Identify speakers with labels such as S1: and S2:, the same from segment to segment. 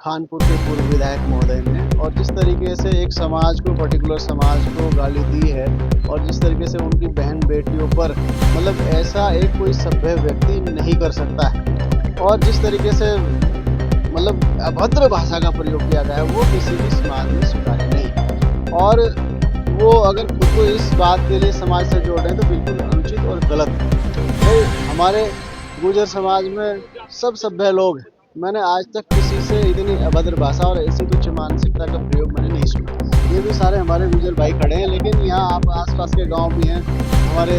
S1: खानपुर के पूर्व विधायक महोदय ने, और जिस तरीके से एक समाज को, पर्टिकुलर समाज को गाली दी है, और जिस तरीके से उनकी बहन बेटियों पर, मतलब ऐसा एक कोई सभ्य व्यक्ति नहीं कर सकता है। और जिस तरीके से मतलब अभद्र भाषा का प्रयोग किया गया है, वो किसी भी समाज में स्वीकार्य नहीं। और वो अगर खुद को इस बात के लिए समाज से जोड़ रहे हैं तो बिल्कुल अनुचित और गलत है। भाई हमारे गुर्जर समाज में सब सभ्य लोग हैं। मैंने आज तक किसी से इतनी अभद्र भाषा और ऐसी तुच्छ मानसिकता का प्रयोग मैंने नहीं सुना। ये भी सारे हमारे गुर्जर भाई खड़े हैं, लेकिन यहाँ आप आसपास के गांव भी हैं, हमारे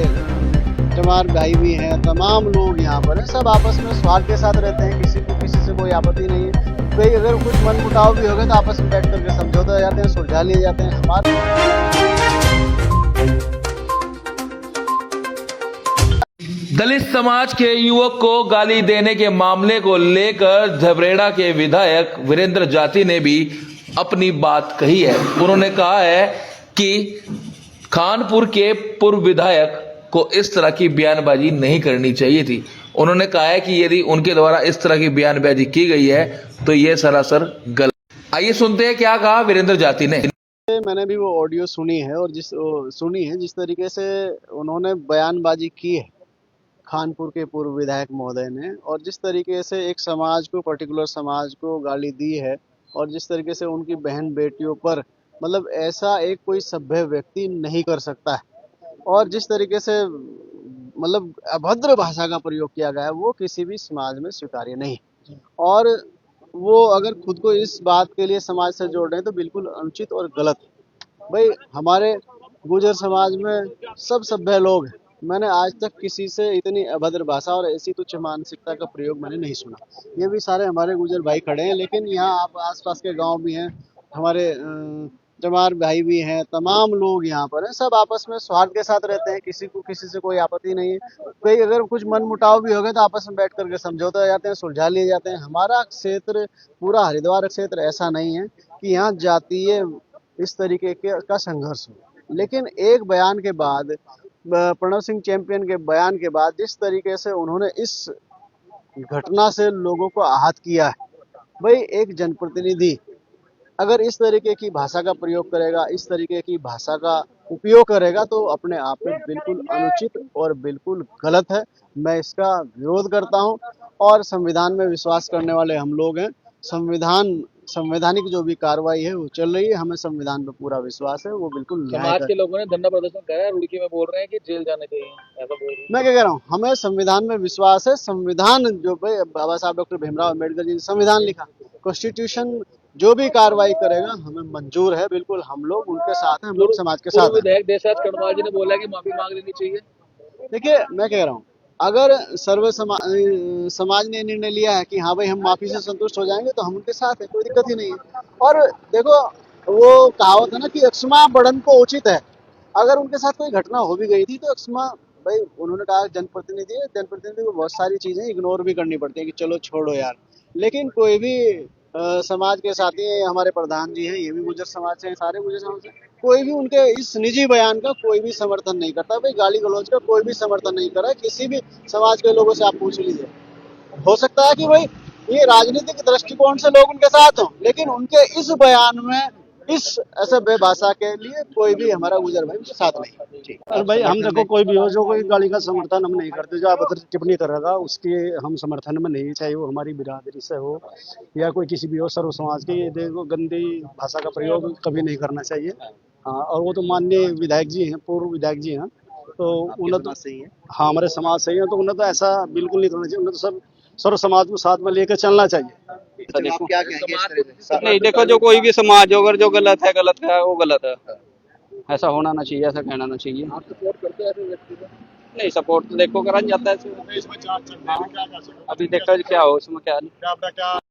S1: चमार भाई भी हैं, तमाम लोग यहाँ पर हैं। सब आपस में स्वार्थ के साथ रहते हैं, किसी को किसी से कोई आपत्ति नहीं है। भाई अगर कुछ मन मुटाव भी हो गया तो आपस में बैठ करके समझौता हो जाते हैं, सुलझा लिए जाते हैं। हमारे
S2: दलित समाज के युवक को गाली देने के मामले को लेकर झबरेड़ा के विधायक वीरेंद्र जाति ने भी अपनी बात कही है। उन्होंने कहा है कि खानपुर के पूर्व विधायक को इस तरह की बयानबाजी नहीं करनी चाहिए थी। उन्होंने कहा है कि यदि उनके द्वारा इस तरह की बयानबाजी की गई है तो यह सरासर गलत। आइए सुनते हैं क्या कहा वीरेंद्र जाति ने।
S1: मैंने भी वो ऑडियो सुनी है, और जिस तरीके से उन्होंने बयानबाजी की है खानपुर के पूर्व विधायक महोदय ने, और जिस तरीके से एक समाज को, पर्टिकुलर समाज को गाली दी है, और जिस तरीके से उनकी बहन बेटियों पर, मतलब ऐसा एक कोई सभ्य व्यक्ति नहीं कर सकता है। और जिस तरीके से मतलब अभद्र भाषा का प्रयोग किया गया है, वो किसी भी समाज में स्वीकार्य नहीं। और वो अगर खुद को इस बात के लिए समाज से जोड़ रहे हैं तो बिल्कुल अनुचित और गलत है। भाई हमारे गुर्जर समाज में सब सभ्य लोग हैं। मैंने आज तक किसी से इतनी अभद्र भाषा और ऐसी तुच्छ मानसिकता का प्रयोग मैंने नहीं सुना। ये भी सारे हमारे गुर्जर भाई खड़े हैं, लेकिन यहाँ आप आसपास के गांव भी हैं, हमारे चमार भाई भी हैं, तमाम लोग यहाँ पर हैं। सब आपस में स्वार्थ के साथ रहते हैं, किसी को किसी से कोई आपत्ति नहीं है। भाई अगर कुछ मन मुटाव भी हो गया तो आपस में बैठ करके समझौता हो जाते हैं, सुलझा लिए जाते हैं। हमारा क्षेत्र, पूरा हरिद्वार क्षेत्र ऐसा नहीं है कि यहाँ जातीय इस तरीके का संघर्ष हो। लेकिन एक बयान के बाद, प्रणव सिंह चैंपियन के बयान के बाद, जिस तरीके से उन्होंने इस घटना से लोगों को आहत किया है, भाई एक जनप्रतिनिधि अगर इस तरीके की भाषा का प्रयोग करेगा, इस तरीके की भाषा का उपयोग करेगा, तो अपने आप में बिल्कुल अनुचित और बिल्कुल गलत है। मैं इसका विरोध करता हूं। और संविधान में विश्वास करने वाले हम लोग हैं। संवैधानिक जो भी कार्रवाई है वो चल रही है। हमें संविधान पर पूरा विश्वास है, वो बिल्कुल
S3: समाज के लोगों ने धरना प्रदर्शन करा है, रुड़की में बोल रहे हैं कि जेल जाने चाहिए, ऐसा बोल रहे हैं।
S1: मैं क्या कह रहा हूँ, हमें संविधान में विश्वास है। संविधान जो बाबा साहब डॉक्टर भीमराव अम्बेडकर जी ने संविधान लिखा, कॉन्स्टिट्यूशन जो भी कार्रवाई करेगा हमें मंजूर है। बिल्कुल हम लोग उनके साथ हैं, हम लोग समाज के साथ हैं।
S3: विधायक देशराज कड़वाल जी ने बोला कि माफी मांग लेनी चाहिए।
S1: देखिए मैं कह रहा हूँ, अगर समाज ने निर्णय लिया है कि हाँ भाई हम माफी से संतुष्ट हो जाएंगे तो हम उनके साथ हैं, कोई दिक्कत ही नहीं है। और देखो वो कहावत है ना कि अक्षमा बढ़न को उचित है। अगर उनके साथ कोई घटना हो भी गई थी तो अक्षमा, भाई उन्होंने कहा जनप्रतिनिधि है, जनप्रतिनिधि को बहुत सारी चीजें इग्नोर भी करनी पड़ती है कि चलो छोड़ो यार। लेकिन कोई भी समाज के साथी हमारे प्रधान जी हैं, ये भी गुर्जर समाज से हैं, सारे गुर्जर समाज से, कोई भी उनके इस निजी बयान का कोई भी समर्थन नहीं करता। भाई गाली गलौज का कोई भी समर्थन नहीं कर रहा है। किसी भी समाज के लोगों से आप पूछ लीजिए, हो सकता है कि भाई ये राजनीतिक दृष्टिकोण से लोग उनके साथ हों, लेकिन उनके इस बयान में, इस ऐसे बेभाषा के लिए कोई भी हमारा गुजर भाई उनके साथ नहीं।
S4: और भाई हम देखो, कोई भी हो, जो कोई गाली का समर्थन हम नहीं करते। जो अभद्र टिप्पणी करेगा उसके हम समर्थन में नहीं, चाहे वो हमारी बिरादरी से हो या कोई किसी भी हो, सर्व समाज के। ये देखो गंदी भाषा का प्रयोग कभी नहीं करना चाहिए। हाँ, और वो तो माननीय विधायक जी हैं, पूर्व विधायक जी हैं, तो उन्हें तो सही है। हाँ, हमारे समाज से ही है, तो उन्हें तो ऐसा बिल्कुल नहीं करना चाहिए। उन्हें तो सब सर्व समाज को साथ में लेकर चलना चाहिए।
S1: आप क्या कहेंगे?
S5: नहीं देखो, जो कोई भी समाज हो, अगर जो गलत है वो गलत है। ऐसा होना ना चाहिए, ऐसा कहना ना चाहिए।
S3: आप सपोर्ट करते हैं ऐसे व्यक्ति को?
S5: नहीं, सपोर्ट तो देखो करा जाता है। अभी देखो क्या हो इसमें, क्या नहीं।